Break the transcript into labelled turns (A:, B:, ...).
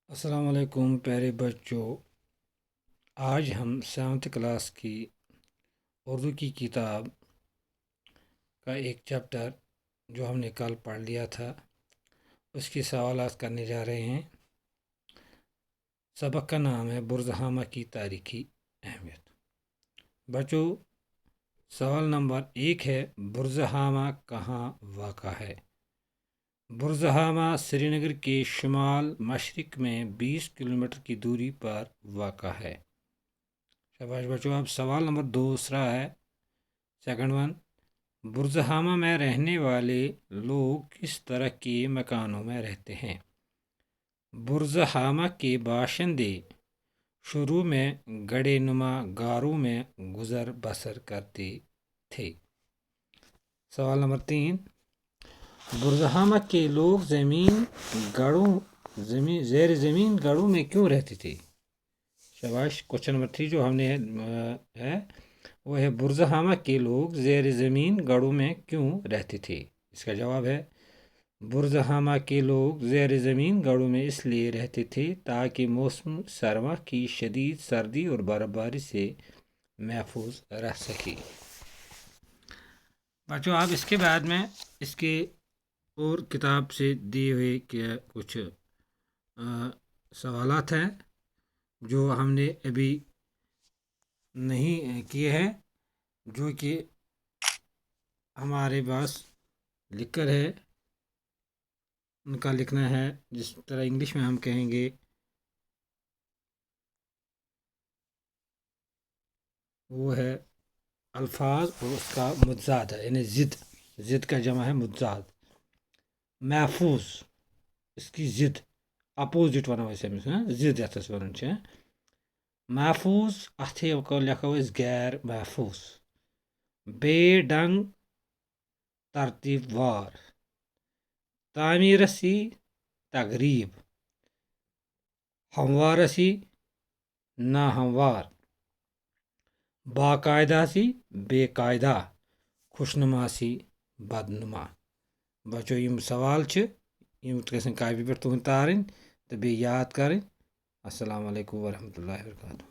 A: अस्सलाम वालेकुम प्यारे बच्चों। आज हम 7th क्लास की उर्दू की किताब का एक चैप्टर जो हमने कल पढ़ लिया था उसकी सवालात करने जा रहे हैं। सबक का नाम है बुरज़हामा की तारीख़ी अहमियत। बच्चों, सवाल नंबर 1 है, बुरज़हामा कहाँ वाक़ा है? बुरज़हामा श्रीनगर के शुमाल मशरिक़ में 20 किलोमीटर की दूरी पर वाक़ा है। शाबाश बच्चों। अब सवाल नंबर दूसरा है, सेकंड वन, बुरज़हामा में रहने वाले लोग किस तरह के मकानों में रहते हैं? बुरज़हामा के बाशिंदे शुरू में गड़ेनुमा गारों में गुज़र बसर करते थे। सवाल नंबर 3, बुरज़हामा के लोग ज़ेर ज़मीन गढ़ों में क्यों रहते थे? शाबाश। क्वेश्चन नंबर 3 जो हमने है वो है, बुरज़हामा के लोग ज़ेर ज़मीन गढ़ों में क्यों रहते थे? इसका जवाब है, बुरज़हामा के लोग ज़ेर ज़मीन गढ़ों में इसलिए रहते थे ताकि मौसम सरमा की शदीद सर्दी और बर्फ़बारी से महफूज रह सके। बच्चों, आप इसके बाद में इसके और किताब से दिए हुए कुछ सवालात हैं जो हमने अभी नहीं किए हैं, जो कि हमारे पास लिख कर है, उनका लिखना है। जिस तरह इंग्लिश में हम कहेंगे, वो है अल्फाज और उसका मुतज़ाद है, यानी ज़िद का जमा है मुतज़ाद। महफूज, इसकी ज़िद अपोजिट वनो ज़िद यथस वन महफूज अथ लिखो गैर महफूज। बेडंग तरतीब वार, तामीरसी तगरीब, हमवारसी नाहमवार, बाकायदा सी बेकायदा, खुशनुमा सी बदनुमा। बच्चों, यम सवाल यम गसन कापी पे तुहन तारन तो बे याद करें। अस्सलाम वालेकुम वरहमतुल्लाहि वबरकातुहू।